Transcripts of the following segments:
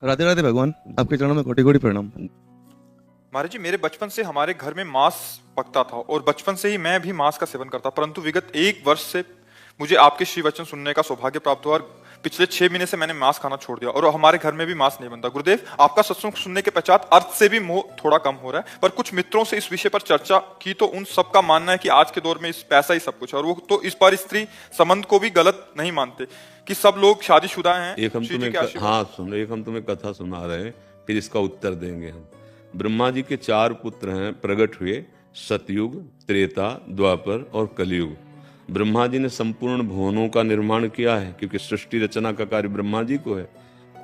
राधे राधे भगवान, आपके चरणों में कोटि कोटि प्रणाम। महाराज जी, मेरे बचपन से हमारे घर में मांस पकता था और बचपन से ही मैं भी मांस का सेवन करता, परंतु विगत एक वर्ष से मुझे आपके श्री वचन सुनने का सौभाग्य प्राप्त हुआ और पिछले 6 महीने से मैंने मांस खाना छोड़ दिया और हमारे घर में भी मांस नहीं बनता। गुरुदेव, आपका सत्संग सुनने के पश्चात अर्थ से भी मोह थोड़ा कम हो रहा है, पर कुछ मित्रों से इस विषय पर चर्चा की तो उन सबका मानना है कि आज के दौर में इस पैसा ही सब कुछ है, और वो तो इस पर स्त्री संबंध को भी गलत नहीं मानते कि सब लोग शादीशुदा हैं। एक हम श्री जी तुम्हें के आशीर्वाद। हाँ सुन, एक हम तुम्हें कथा सुना रहे हैं, फिर इसका उत्तर देंगे हम। ब्रह्मा जी के 4 पुत्र हैं, प्रकट हुए सतयुग, त्रेता, द्वापर और कलयुग। ब्रह्मा जी ने संपूर्ण भुवनों का निर्माण किया है, क्योंकि सृष्टि रचना का कार्य ब्रह्मा जी को है।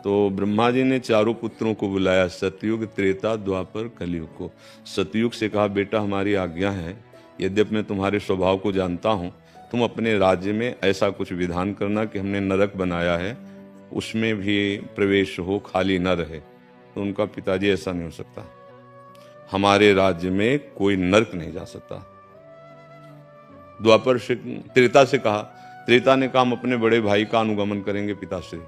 तो ब्रह्मा जी ने चारों पुत्रों को बुलाया, सतयुग, त्रेता, द्वापर, कलयुग को। सतयुग से कहा, बेटा हमारी आज्ञा है, यद्यपि मैं तुम्हारे स्वभाव को जानता हूँ, तुम अपने राज्य में ऐसा कुछ विधान करना कि हमने नरक बनाया है उसमें भी प्रवेश हो, खाली न रहे। तो उनका पिताजी, ऐसा नहीं हो सकता, हमारे राज्य में कोई नरक नहीं जा सकता। द्वापर से त्रेता से कहा, त्रेता ने कहा हम अपने बड़े भाई का अनुगमन करेंगे पिताश्री।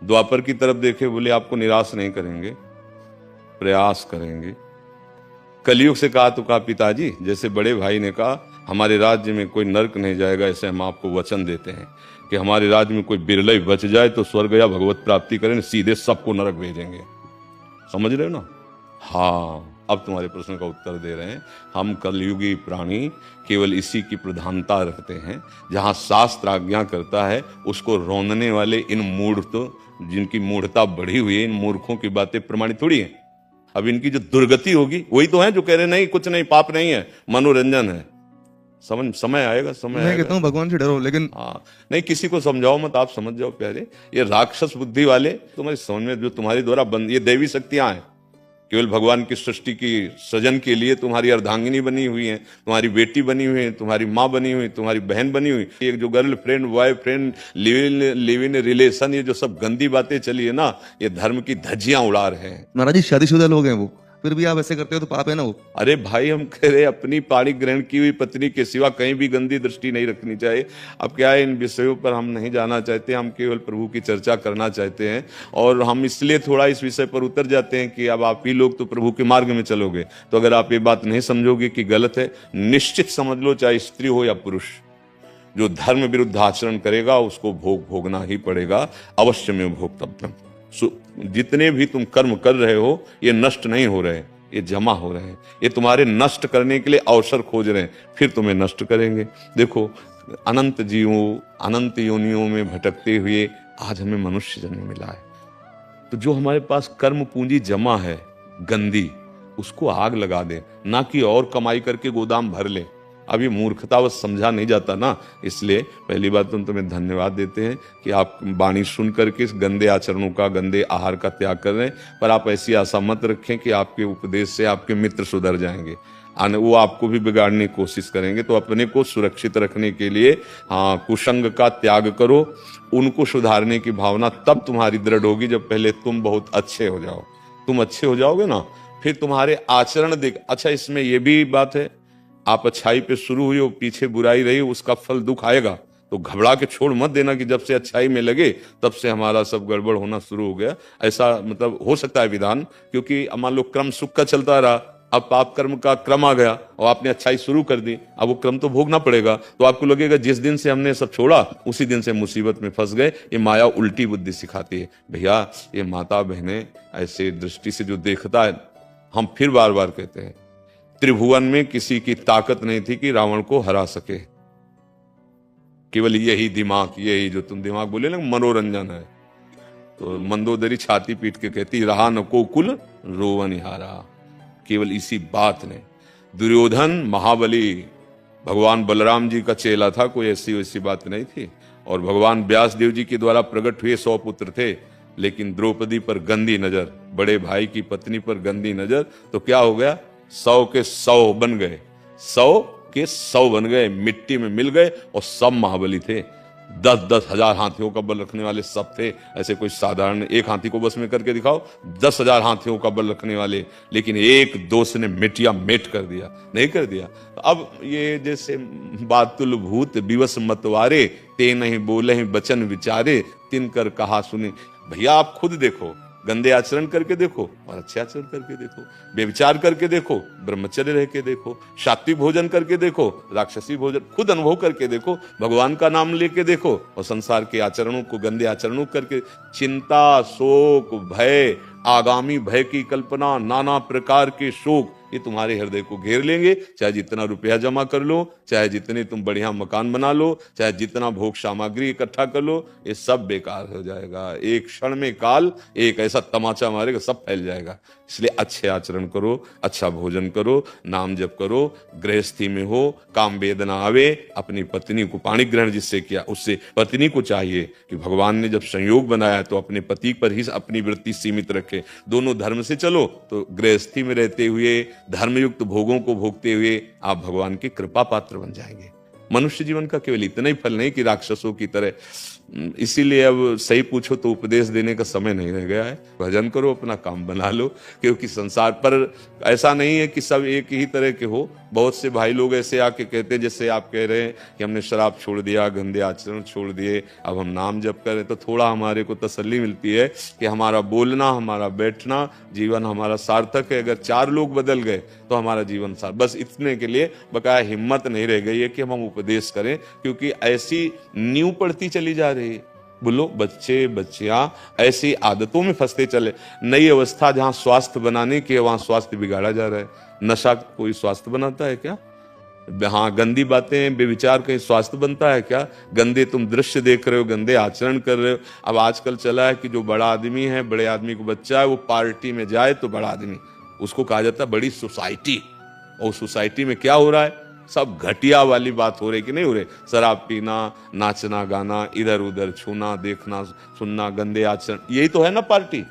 द्वापर की तरफ देखे, बोले आपको निराश नहीं करेंगे, प्रयास करेंगे। कलयुग से कहा तो कहा, पिताजी जैसे बड़े भाई ने कहा हमारे राज्य में कोई नरक नहीं जाएगा, ऐसे हम आपको वचन देते हैं कि हमारे राज्य में कोई बिरले बच जाए तो स्वर्ग या भगवत प्राप्ति करें, सीधे सबको नरक भेजेंगे। समझ रहे हो ना? हाँ, अब तुम्हारे प्रश्न का उत्तर दे रहे हैं। हम कलयुगी प्राणी केवल इसी की प्रधानता रखते हैं, जहां शास्त्र आज्ञा करता है उसको रौंदने वाले इन मूढ़, जिनकी मूढ़ता बढ़ी हुई है, इन मूर्खों की बातें प्रमाणित थोड़ी है। अब इनकी जो दुर्गति होगी वही तो है जो कह रहे नहीं कुछ नहीं, पाप नहीं है, मनोरंजन है। समय आएगा, समय मैं आएगा। कहता हूँ भगवान से डरो, लेकिन हाँ, नहीं किसी को समझाओ मत, आप समझ जाओ प्यारे। ये राक्षस बुद्धि वाले तुम्हारी समझ में, जो तुम्हारी द्वारा बंद, ये दैवी शक्तियां हैं, केवल भगवान की सृष्टि की सृजन के लिए तुम्हारी अर्धांगिनी बनी हुई है, तुम्हारी बेटी बनी हुई है, तुम्हारी माँ बनी हुई, तुम्हारी बहन बनी हुई। एक जो girl friend, boy friend, live in relation, ये जो सब गंदी बातें चली है ना, ये धर्म की धज्जियां उड़ा रहे हैं। महाराज जी शादीशुदा लोग हैं वो, फिर भी आप ऐसे करते हो तो पाप है ना वो। अरे भाई, हम कह रहे अपनी पाणी ग्रहण की हुई पत्नी के सिवा कहीं भी गंदी दृष्टि नहीं रखनी चाहिए। अब क्या है, इन विषयों पर हम नहीं जाना चाहते, हम केवल प्रभु की चर्चा करना चाहते हैं, और हम इसलिए थोड़ा इस विषय पर उतर जाते हैं कि अब आप ही लोग तो प्रभु के मार्ग में चलोगे, तो अगर आप ये बात नहीं समझोगे कि गलत है, निश्चित समझ लो, चाहे स्त्री हो या पुरुष, जो धर्म विरुद्ध आचरण करेगा उसको भोग भोगना ही पड़ेगा, अवश्य में भोक्तव्यम। जितने भी तुम कर्म कर रहे हो ये नष्ट नहीं हो रहे, ये जमा हो रहे हैं, ये तुम्हारे नष्ट करने के लिए अवसर खोज रहे हैं, फिर तुम्हें नष्ट करेंगे। देखो, अनंत जीवों, अनंत योनियों में भटकते हुए आज हमें मनुष्य जन्म मिला है। तो जो हमारे पास कर्म पूंजी जमा है गंदी, उसको आग लगा दे, ना कि और कमाई करके गोदाम भर ले। अब ये मूर्खतावश समझा नहीं जाता ना, इसलिए पहली बात तो हम तुम्हें धन्यवाद देते हैं कि आप वाणी सुन करके इस गंदे आचरणों का, गंदे आहार का त्याग कर रहे हैं। पर आप ऐसी आशा मत रखें कि आपके उपदेश से आपके मित्र सुधर जाएंगे, वो आपको भी बिगाड़ने की कोशिश करेंगे। तो अपने को सुरक्षित रखने के लिए हाँ, कुसंग का त्याग करो, उनको सुधारने की भावना तब तुम्हारी दृढ़ होगी जब पहले तुम बहुत अच्छे हो जाओ। तुम अच्छे हो जाओगे ना, फिर तुम्हारे आचरण देख। अच्छा, इसमें यह भी बात है, आप अच्छाई पे शुरू हुई हो, पीछे बुराई रही, उसका फल दुख आएगा, तो घबरा के छोड़ मत देना कि जब से अच्छाई में लगे तब से हमारा सब गड़बड़ होना शुरू हो गया। ऐसा मतलब हो सकता है विधान, क्योंकि मान लो क्रम सुख का चलता रहा, अब पाप कर्म का क्रम आ गया और आपने अच्छाई शुरू कर दी, अब वो क्रम तो भोगना पड़ेगा। तो आपको लगेगा जिस दिन से हमने सब छोड़ा उसी दिन से मुसीबत में फंस गए। ये माया उल्टी बुद्धि सिखाती है भैया। ये माता बहनें ऐसे दृष्टि से जो देखता है, हम फिर बार बार कहते हैं, त्रिभुवन में किसी की ताकत नहीं थी कि रावण को हरा सके, केवल यही दिमाग, यही जो तुम दिमाग बोले ना, मनोरंजन है। तो मंदोदरी छाती पीट के कहती, रहा न को कुल रोवन हारा। केवल इसी बात ने, दुर्योधन महाबली भगवान बलराम जी का चेला था, कोई ऐसी वैसी बात नहीं थी। और भगवान व्यास देव जी के द्वारा प्रकट हुए 100 पुत्र थे, लेकिन द्रौपदी पर गंदी नजर, बड़े भाई की पत्नी पर गंदी नजर, तो क्या हो गया, 100 के 100 बन गए, 100 के 100 बन गए, मिट्टी में मिल गए, और सब महाबली थे। 10-10 हजार हाथियों का बल रखने वाले सब थे। ऐसे कोई साधारण एक हाथी को बस में करके दिखाओ, 10,000 हाथियों का बल रखने वाले, लेकिन एक दोस्त ने मिटिया मेट कर दिया, नहीं कर दिया। अब ये जैसे बातुल भूत विवश मतवारे, ते नहीं बोले हैं वचन विचारे, तिन कर कहा सुने। भैया आप खुद देखो, गंदे आचरण करके देखो और अच्छे आचरण करके देखो, व्यभिचार करके देखो, ब्रह्मचर्य रह के देखो, सात्विक भोजन करके देखो, राक्षसी भोजन खुद अनुभव करके देखो, भगवान का नाम लेके देखो और संसार के आचरणों को, गंदे आचरणों करके चिंता, शोक, भय, आगामी भय की कल्पना, नाना प्रकार के शोक ये तुम्हारे हृदय को घेर लेंगे। चाहे जितना रुपया जमा कर लो, चाहे जितने तुम बढ़िया मकान बना लो, चाहे जितना भोग सामग्री इकट्ठा कर लो, ये सब बेकार हो जाएगा। एक क्षण में काल एक ऐसा तमाचा मारेगा, सब फैल जाएगा। इसलिए अच्छे आचरण करो, अच्छा भोजन करो, नाम जप करो, गृहस्थी में हो, काम वेदना आवे, अपनी पत्नी को पाणी ग्रहण जिससे किया उससे पत्नी को चाहिए कि भगवान ने जब संयोग बनाया तो अपने पति पर ही अपनी वृत्ति सीमित रखे। दोनों धर्म से चलो तो गृहस्थी में रहते हुए, धर्मयुक्त भोगों को भोगते हुए आप भगवान के कृपा पात्र बन जाएंगे। मनुष्य जीवन का केवल इतना ही फल नहीं कि राक्षसों की तरह। इसीलिए अब सही पूछो तो उपदेश देने का समय नहीं रह गया है। भजन करो, अपना काम बना लो, क्योंकि संसार पर ऐसा नहीं है कि सब एक ही तरह के हो। बहुत से भाई लोग ऐसे आके कहते हैं, जैसे आप कह रहे हैं कि हमने शराब छोड़ दिया, गंदे आचरण छोड़ दिए, अब हम नाम जप करें, तो थोड़ा हमारे को तसल्ली मिलती है कि हमारा बोलना, हमारा बैठना, जीवन हमारा सार्थक है। अगर 4 लोग बदल गए तो हमारा जीवन सार्थक। बस इतने के लिए बकाया हिम्मत नहीं रह गई है कि हम उपदेश करें, क्योंकि ऐसी नींव पड़ती चली जा रही। बोलो, बच्चे बच्चियां ऐसी आदतों में फंसते चले। नई अवस्था जहां स्वास्थ्य बनाने की, वहां स्वास्थ्य बिगाड़ा जा रहा है। नशा कोई स्वास्थ्य बनाता है क्या? हाँ, गंदी बातें, बेविचार कहीं स्वास्थ्य बनता है क्या? गंदे तुम दृश्य देख रहे हो, गंदे आचरण कर रहे हो। अब आजकल चला है कि जो बड़ा आदमी है, बड़े आदमी को बच्चा है, वो पार्टी में जाए तो बड़ा आदमी, उसको कहा जाता है बड़ी सोसाइटी। और सोसाइटी में क्या हो रहा है? सब घटिया वाली बात हो रही कि नहीं हो रही? शराब पीना, नाचना गाना, इधर उधर छूना, देखना सुनना, गंदे आचरण, यही तो है ना पार्टी।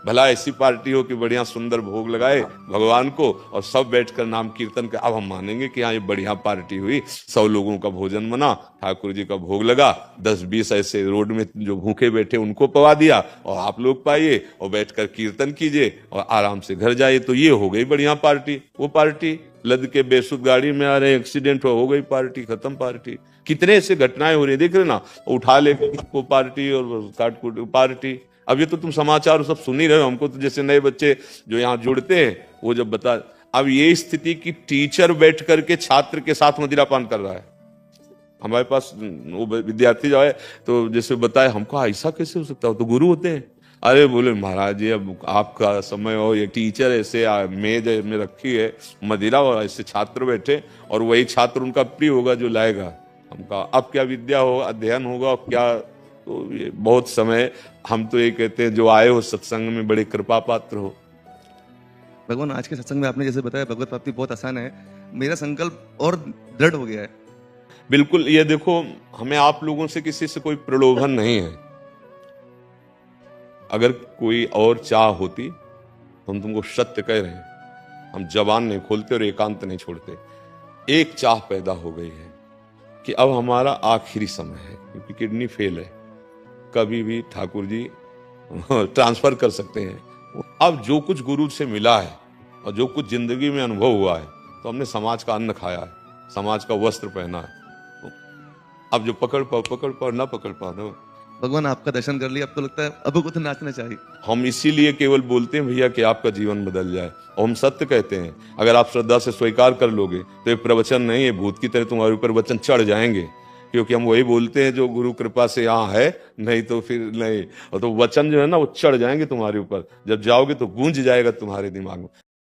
भला ऐसी पार्टी हो कि बढ़िया सुंदर भोग लगाए भगवान को और सब बैठकर नाम कीर्तन कर। अब हम मानेंगे कि हाँ ये बढ़िया पार्टी हुई, 100 लोगों का भोजन बना, ठाकुर जी का भोग लगा, 10-20 ऐसे रोड में जो भूखे बैठे उनको पवा दिया और आप लोग पाइए और बैठकर कीर्तन कीजिए और आराम से घर जाइए, तो ये हो गई बढ़िया पार्टी। वो पार्टी लद के बेसुध गाड़ी में आ रहे, एक्सीडेंट हो गई पार्टी, खत्म पार्टी। कितने ऐसे घटनाएं हो रही है, देख रहे ना, उठा लेके वो पार्टी और काट कूट पार्टी। अब ये तो तुम समाचार सब सुन ही रहे हो। हमको तो जैसे नए बच्चे जो यहाँ जुड़ते हैं वो जब बता, अब ये स्थिति की टीचर बैठ करके छात्र के साथ मदिरापान कर रहा है। हमारे पास वो विद्यार्थी जो है तो जैसे बताए, हमको ऐसा कैसे हो सकता है, तो गुरु होते हैं। अरे बोले महाराज जी, अब आपका समय हो, ये टीचर ऐसे मेज में रखी है मदिरा और ऐसे छात्र बैठे और वही छात्र उनका प्रिय होगा जो लाएगा। हम कहा अब क्या विद्या हो, अध्ययन होगा क्या? तो ये बहुत समय, हम तो ये कहते हैं जो आए हो सत्संग में बड़े कृपा पात्र हो। भगवान, आज के सत्संग में आपने जैसे बताया भगवत प्राप्ति बहुत आसान है, मेरा संकल्प और दृढ़ हो गया है। बिल्कुल, ये देखो, हमें आप लोगों से किसी से कोई प्रलोभन नहीं है। अगर कोई और चाह होती तो हम तुमको सत्य कह रहे हैं, हम जबान नहीं खोलते और एकांत नहीं छोड़ते। एक चाह पैदा हो गई है कि अब हमारा आखिरी समय है, क्योंकि किडनी फेल है, कभी भी ठाकुर जी ट्रांसफर कर सकते हैं। अब जो कुछ गुरु से मिला है और जो कुछ जिंदगी में अनुभव हुआ है, तो हमने समाज का अन्न खाया है, समाज का वस्त्र पहना है। अब जो पकड़ पाओ ना पकड़ पाओ। भगवान, आपका दर्शन कर लिया, अब तो लगता है अब को तो नाचना चाहिए। हम इसीलिए केवल बोलते हैं भैया कि आपका जीवन बदल जाए, और हम सत्य कहते हैं। अगर आप श्रद्धा से स्वीकार कर लोगे तो ये प्रवचन नहीं है, भूत की तरह तुम्हारे ऊपर वचन चढ़ जाएंगे, क्योंकि हम वही बोलते हैं जो गुरु कृपा से यहाँ है, नहीं तो फिर नहीं। और तो वचन जो है ना वो चढ़ जाएंगे तुम्हारे ऊपर, जब जाओगे तो गूंज जाएगा तुम्हारे दिमाग में।